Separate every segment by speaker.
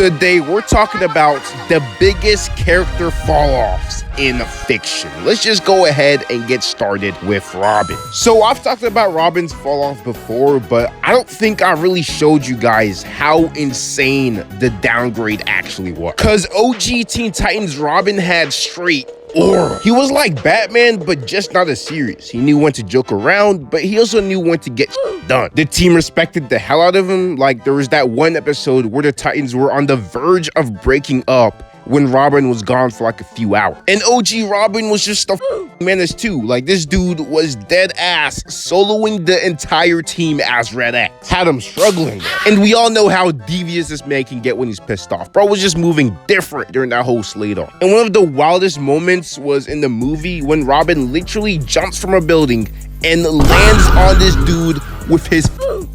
Speaker 1: Today, we're talking about the biggest character fall-offs in fiction. Let's just go ahead and get started with Robin. So I've talked about Robin's fall-off before, but I don't think I really showed you guys how insane the downgrade actually was. Because OG Teen Titans Robin had straight aura. He was like Batman, but just not as serious. He knew when to joke around, but he also knew when to get done. The team respected the hell out of him. Like, there was that one episode where the Titans were on the verge of breaking up when Robin was gone for like a few hours. And OG Robin was just a menace too. Like, this dude was dead ass soloing the entire team as Red X. Had him struggling. And we all know how devious this man can get when he's pissed off. Bro was just moving different during that whole Slade off. And one of the wildest moments was in the movie when Robin literally jumps from a building and lands on this dude with his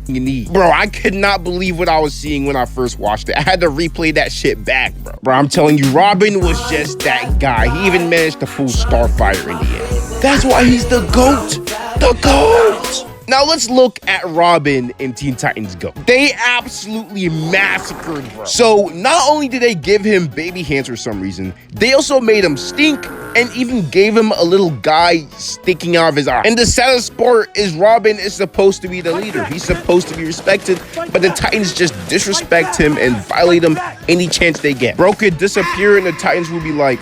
Speaker 1: knee. Bro, I could not believe what I was seeing when I first watched it. I had to replay that shit back, bro. Bro, I'm telling you, Robin was just that guy. He even managed to fool Starfire in the end. That's why he's the GOAT. The GOAT. Now let's look at Robin in Teen Titans Go. They absolutely massacred bro. So not only did they give him baby hands for some reason, they also made him stink and even gave him a little guy sticking out of his eye. And the saddest part is Robin is supposed to be the leader. He's supposed to be respected, but the Titans just disrespect him and violate him any chance they get. Bro could disappear and the Titans will be like,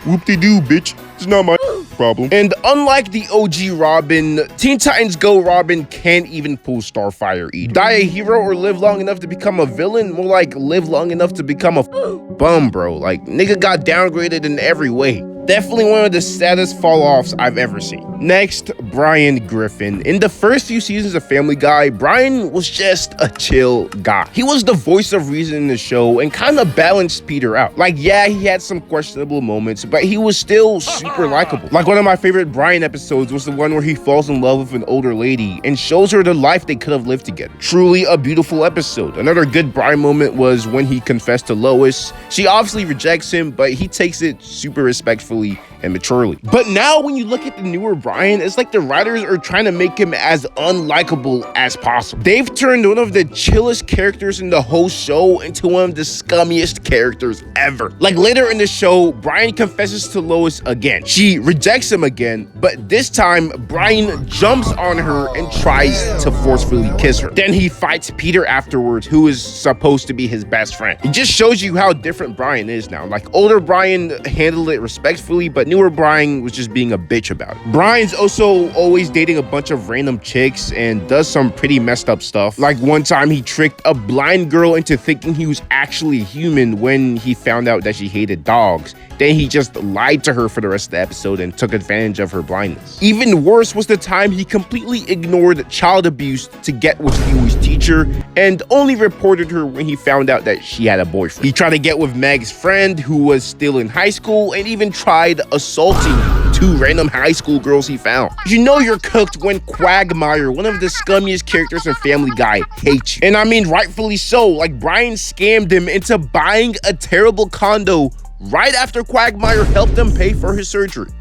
Speaker 1: whoop-de-doo, bitch. It's not my problem. And unlike the OG Robin, Teen Titans Go Robin can't even pull Starfire either. Die a hero or live long enough to become a villain? More like live long enough to become a bum, bro. Like, nigga got downgraded in every way. Definitely one of the saddest fall-offs I've ever seen. Next, Brian Griffin. In the first few seasons of Family Guy, Brian was just a chill guy. He was the voice of reason in the show and kind of balanced Peter out. Like, yeah, he had some questionable moments, but he was still super likable. Like, one of my favorite Brian episodes was the one where he falls in love with an older lady and shows her the life they could have lived together. Truly a beautiful episode. Another good Brian moment was when he confessed to Lois. She obviously rejects him, but he takes it super respectfully and maturely. But now when you look at the newer Brian, it's like the writers are trying to make him as unlikable as possible. They've turned one of the chillest characters in the whole show into one of the scummiest characters ever. Like, later in the show, Brian confesses to Lois again. She rejects him again, but this time Brian jumps on her and tries to forcefully kiss her. Then he fights Peter afterwards, who is supposed to be his best friend. It just shows you how different Brian is now. Like, older Brian handled it respectfully, but newer Brian was just being a bitch about it. Brian's also always dating a bunch of random chicks and does some pretty messed up stuff. Like, one time he tricked a blind girl into thinking he was actually human when he found out that she hated dogs. Then he just lied to her for the rest of the episode and took advantage of her blindness. Even worse was the time he completely ignored child abuse to get with Huey's teacher and only reported her when he found out that she had a boyfriend. He tried to get with Meg's friend, who was still in high school, and even tried assaulting two random high school girls he found. You know you're cooked when Quagmire, one of the scummiest characters in Family Guy, hates you. And I mean, rightfully so. Like, Brian scammed him into buying a terrible condo right after Quagmire helped him pay for his surgery.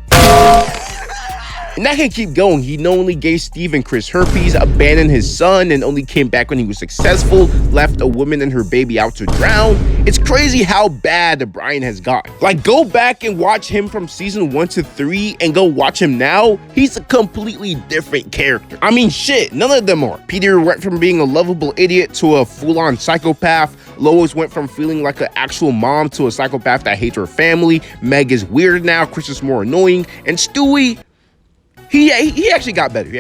Speaker 1: And that can keep going. He knowingly gave Steve and Chris herpes, abandoned his son, and only came back when he was successful, left a woman and her baby out to drown. It's crazy how bad Brian has gotten. Like, go back and watch him from season 1 to 3 and go watch him now. He's a completely different character. I mean, shit, none of them are. Peter went from being a lovable idiot to a full-on psychopath. Lois went from feeling like an actual mom to a psychopath that hates her family. Meg is weird now. Chris is more annoying. And Stewie, he actually got better.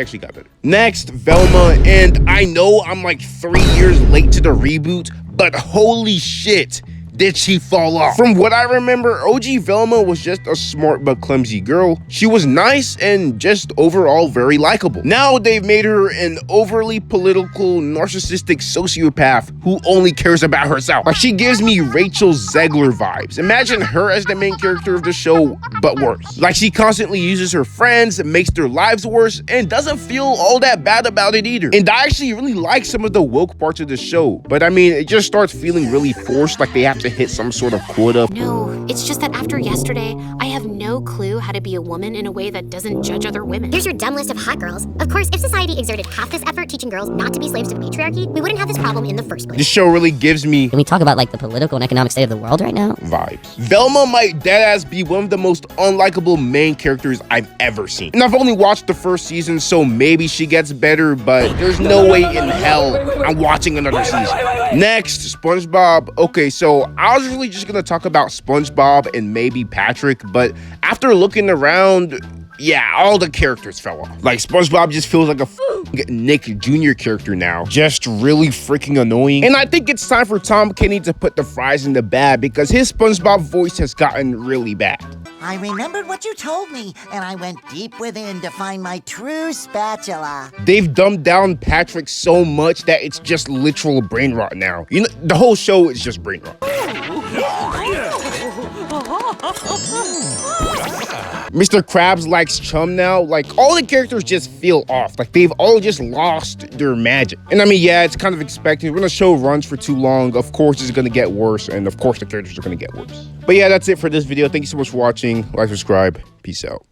Speaker 1: Next, Velma. And I know I'm like 3 years late to the reboot, but holy shit, did she fall off. From what I remember, OG Velma was just a smart but clumsy girl. She was nice and just overall very likable. Now they've made her an overly political, narcissistic sociopath who only cares about herself. Like, she gives me Rachel Zegler vibes. Imagine her as the main character of the show, but worse. Like, she constantly uses her friends, makes their lives worse, and doesn't feel all that bad about it either. And I actually really like some of the woke parts of the show, but I mean, it just starts feeling really forced, like they have to hit some sort of quota.
Speaker 2: No, it's just that after yesterday, I have no clue how to be a woman in a way that doesn't judge other women.
Speaker 3: Here's your dumb list of hot girls. Of course, if society exerted half this effort teaching girls not to be slaves to the patriarchy, we wouldn't have this problem in the first place.
Speaker 1: This show really gives me,
Speaker 4: Can we talk about like the political and economic state of the world right now?
Speaker 1: vibes. Velma might deadass be one of the most unlikable main characters I've ever seen. And I've only watched the first season, so maybe she gets better, but there's no way in hell I'm watching another season. Next, SpongeBob. Okay, so I was really just gonna talk about SpongeBob and maybe Patrick, but after looking around, yeah, all the characters fell off. Like, SpongeBob just feels like a Nick Jr. character now. Just really freaking annoying. And I think it's time for Tom Kenny to put the fries in the bag because his SpongeBob voice has gotten really bad.
Speaker 5: I remembered what you told me, and I went deep within to find my true spatula.
Speaker 1: They've dumbed down Patrick so much that it's just literal brain rot now. You know, the whole show is just brain rot. Mr. Krabs likes Chum now. Like, all the characters just feel off. Like, they've all just lost their magic. And I mean, yeah, it's kind of expected. When a show runs for too long, of course it's gonna get worse, and of course the characters are gonna get worse. But yeah, that's it for this video. Thank you so much for watching. Like, subscribe. Peace out.